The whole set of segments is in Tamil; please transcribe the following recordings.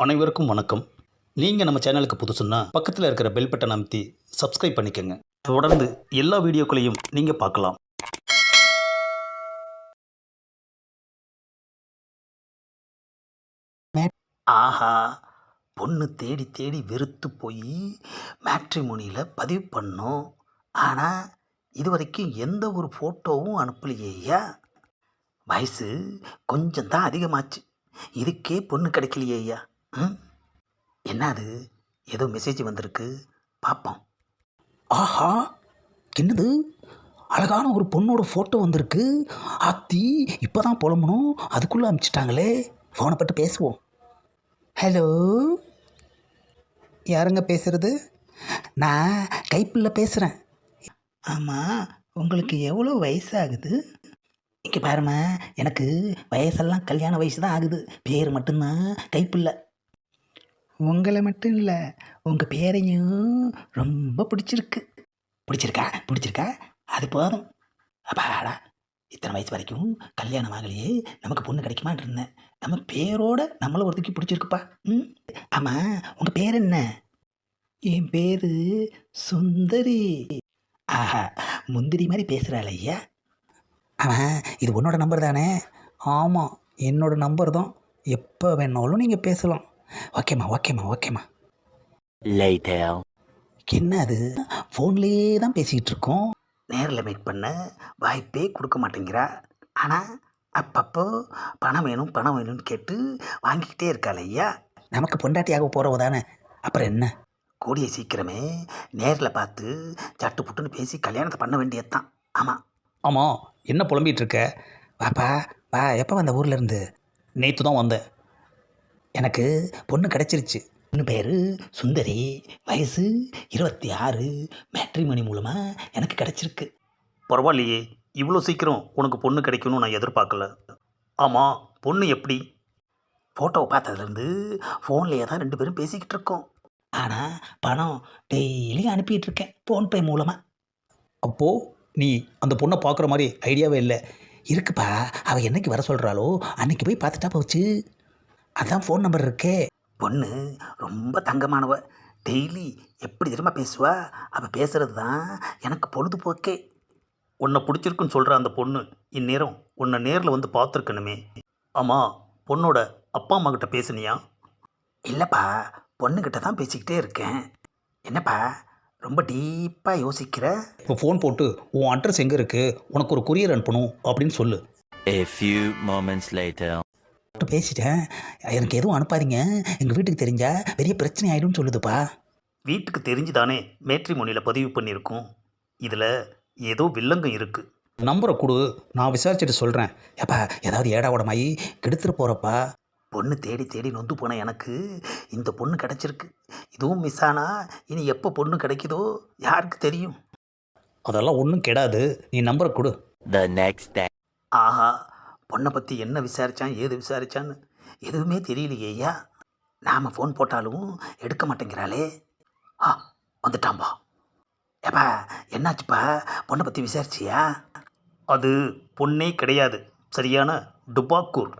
அனைவருக்கும் வணக்கம். நீங்கள் நம்ம சேனலுக்கு புதுசுன்னா பக்கத்தில் இருக்கிற பெல் பட்டன் அமைத்தி சப்ஸ்கிரைப் பண்ணிக்கோங்க. தொடர்ந்து எல்லா வீடியோக்களையும் நீங்கள் பார்க்கலாம். ஆஹா, பொண்ணு தேடி தேடி வெறுத்து போய் மேட்ரிமோனியில் பதிவு பண்ணோம். ஆனால் இது வரைக்கும் எந்த ஒரு ஃபோட்டோவும் அனுப்பலையா? வயசு கொஞ்சம் தான் அதிகமாச்சு, இதுக்கே பொண்ணு கிடைக்கலையா? ம், என்னது? ஏதோ மெசேஜ் வந்திருக்கு, பார்ப்போம். ஆஹா, என்னது? அழகான ஒரு பொண்ணோட ஃபோட்டோ வந்திருக்கு. ஆத்தி, இப்போ தான் புலம்பணும், அதுக்குள்ளே அனுப்பிச்சிட்டாங்களே. ஃபோனை பட்டு பேசுவோம். ஹலோ, யாருங்க பேசுகிறது? நான் கைப்பிள்ளை பேசுகிறேன். ஆமாம், உங்களுக்கு எவ்வளோ வயசாகுது? இங்கே பாருமா, எனக்கு வயசெல்லாம் கல்யாண வயசு தான் ஆகுது. பேர் மட்டும்தான் கைப்பிள்ளை. உங்களை மட்டும் இல்லை, உங்கள் பேரையும் ரொம்ப பிடிச்சிருக்கு. பிடிச்சிருக்கா? அது போதும். அப்பாடா, இத்தனை வயசு வரைக்கும் கல்யாணம் ஆகலையே, நமக்கு பொண்ணு கிடைக்குமான்னு இருந்தேன். நம்ம பேரோட நம்மளை ஒருத்திக்கு பிடிச்சிருக்குப்பா. ம், ஆமாம், உங்கள் பேர் என்ன? என் பேர் சுந்தரி. ஆஹா, முந்திரி மாதிரி பேசுகிறாள் ஐயா. ஆமாம், இது உன்னோட நம்பர் தானே? ஆமாம், என்னோட நம்பர் தான். எப்போ வேணாலும் நீங்கள் பேசலாம். ஓகேம்மா. என்ன அது, ஃபோன்லேயே தான் பேசிக்கிட்டு இருக்கோம். நேரில் மீட் பண்ண வாய்ப்பே கொடுக்க மாட்டேங்கிறா. ஆனால் அப்பப்போ பணம் வேணும்னு கேட்டு வாங்கிக்கிட்டே இருக்காள் ஐயா. நமக்கு பொண்டாட்டியாக போகிறவ தானே, அப்புறம் என்ன? கூடிய சீக்கிரமே நேரில் பார்த்து சட்டு புட்டுன்னு பேசி கல்யாணத்தை பண்ண வேண்டியதுதான். ஆமாம், என்ன புலம்பிகிட்டு இருக்க? வாப்பா வா. எப்போ வந்த ஊர்லேருந்து? நேற்று தான் வந்தேன். எனக்கு பொண்ணு கிடச்சிருச்சு. பொண்ணு பேர் சுந்தரி, வயசு 26, மேட்ரிமோனி மூலமாக எனக்கு கிடச்சிருக்கு. பரவாயில்லையே, இவ்வளோ சீக்கிரம் உனக்கு பொண்ணு கிடைக்கணும்னு நான் எதிர்பார்க்கல. ஆமாம், பொண்ணு எப்படி? ஃபோட்டோவை பார்த்ததுலேருந்து ஃபோன்லேயே தான் 2 பேரும் பேசிக்கிட்டு இருக்கோம். ஆனால் பணம் டெய்லியும் அனுப்பிட்டு இருக்கேன் ஃபோன்பே மூலமாக. அப்போது நீ அந்த பொண்ணை பார்க்குற மாதிரி ஐடியாவே இல்லை? இருக்குப்பா, அவள் என்னைக்கு வர சொல்கிறாளோ அன்னைக்கு போய் பார்த்துட்டா போச்சு. அதான் ஃபோன் நம்பர் இருக்கே. பொண்ணு ரொம்ப தங்கமானவ. டெய்லி எப்படி தெரியுமா பேசுவா? அவள் பேசுகிறது தான் எனக்கு பொழுதுபோக்கே. உன்னை பிடிச்சிருக்குன்னு சொல்கிற அந்த பொண்ணு இந்நேரம் உன்னை நேரில் வந்து பார்த்துருக்கணுமே. ஆமாம், பொண்ணோட அப்பா அம்மா கிட்ட பேசுனியா? இல்லைப்பா, பொண்ணுக்கிட்ட தான் பேசிக்கிட்டே இருக்கேன். என்னப்பா ரொம்ப டீப்பாக யோசிக்கிற? இப்போ ஃபோன் போட்டு உன் அட்ரஸ் எங்கே இருக்குது, உனக்கு ஒரு கொரியர் அனுப்பணும் அப்படின்னு சொல்லு. A few moments later. பேசிட்டேன், எனக்கு எதுவும் அனுப்பாதீங்க, எங்கள் வீட்டுக்கு தெரிஞ்சால் பெரிய பிரச்சனை ஆகிடும்னு சொல்லுதுப்பா. வீட்டுக்கு தெரிஞ்சு தானே மேட்ரிமோனியில் பதிவு பண்ணியிருக்கோம். இதில் ஏதோ வில்லங்கம் இருக்குது. நம்பரை கொடு, நான் விசாரிச்சுட்டு சொல்கிறேன். ஏப்பா, ஏதாவது ஏடா உடமாயி கெடுத்துட்டு போகிறப்பா. பொண்ணு தேடி தேடி நொந்து போன எனக்கு இந்த பொண்ணு கிடச்சிருக்கு. இதுவும் மிஸ் ஆனா இனி எப்போ பொண்ணு கிடைக்குதோ யாருக்கு தெரியும்? அதெல்லாம் ஒன்றும் கெடாது, நீ நம்பரை கொடு. The next day. ஆஹா, பொண்ணை பற்றி என்ன விசாரித்தான், ஏது விசாரித்தான்னு எதுவுமே தெரியலையா? நாம் ஃபோன் போட்டாலும் எடுக்க மாட்டேங்கிறாளே. வந்துட்டாம்பா. ஏப்பா, என்னாச்சுப்பா, பொண்ணை பற்றி விசாரிச்சியா? அது பொண்ணே கிடையாது, சரியான டுபாக்கூர்.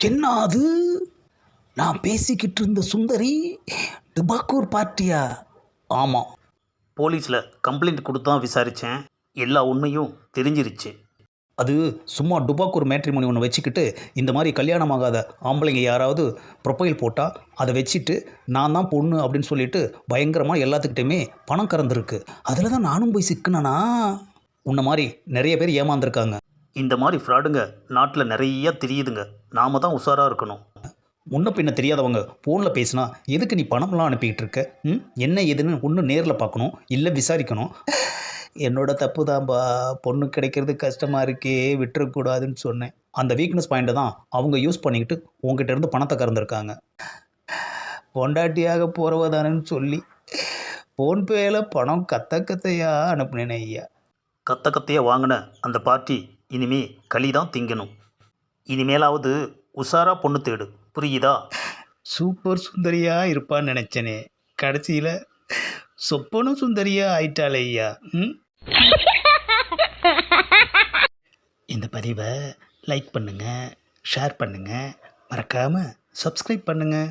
என்ன அது? நான் பேசிக்கிட்டு இருந்த சுந்தரி டுபாக்கூர் பார்ட்டியா? ஆமாம், போலீஸில் கம்ப்ளைண்ட் கொடுத்து தான் விசாரித்தேன். எல்லா உண்மையும் தெரிஞ்சிருச்சு. அது சும்மா டுபாக்கூர் மேட்ரிமோனி ஒன்று வச்சுக்கிட்டு இந்த மாதிரி கல்யாணமாகாத ஆம்பளைங்க யாராவது ப்ரொஃபைல் போட்டால் அதை வச்சுட்டு நான் தான் பொண்ணு அப்படின்னு சொல்லிட்டு பயங்கரமாக எல்லாத்துக்கிட்டையுமே பணம் கறந்துருக்கு. அதில் தான் நானும் போய் சிக்கினேனா? உன்ன மாதிரி நிறைய பேர் ஏமாந்துருக்காங்க. இந்த மாதிரி ஃப்ராடுங்க நாட்டில் நிறைய தெரியுதுங்க. நாம் தான் உஷாராக இருக்கணும். முன்ன பின்ன தெரியாதவங்க ஃபோனில் பேசினா எதுக்கு நீ பணம்லாம் அனுப்பிக்கிட்டு இருக்க? என்ன ஏதுன்னு ஒன்று நேரில் பார்க்கணும், இல்லை விசாரிக்கணும். என்னோட தப்பு தான்பா, பொண்ணு கிடைக்கிறது கஷ்டமாக இருக்கே, விட்டுறக்கூடாதுன்னு சொன்னேன். அந்த வீக்னஸ் பாயிண்ட்டை தான் அவங்க யூஸ் பண்ணிக்கிட்டு உங்ககிட்ட இருந்து பணத்தை கறந்துருக்காங்க. பொண்டாட்டியாக போகிறவ தானேன்னு சொல்லி ஃபோன்பேயில் பணம் கத்தையாக அனுப்புனேனே ஐயா. கத்தையாக வாங்கின அந்த பார்ட்டி இனிமே களி தான் திங்கணும். இனிமேலாவது உஷாராக பொண்ணு தேடு, புரியுதா? சூப்பர் சுந்தரியாக இருப்பான்னு நினச்சேனே, கடைசியில் சொப்பனும் சுந்தரியாக ஆயிட்டாளே ஐயா. இந்த பதிவை லைக் பண்ணுங்கள், ஷேர் பண்ணுங்கள், மறக்காமல் சப்ஸ்கிரைப் பண்ணுங்கள்.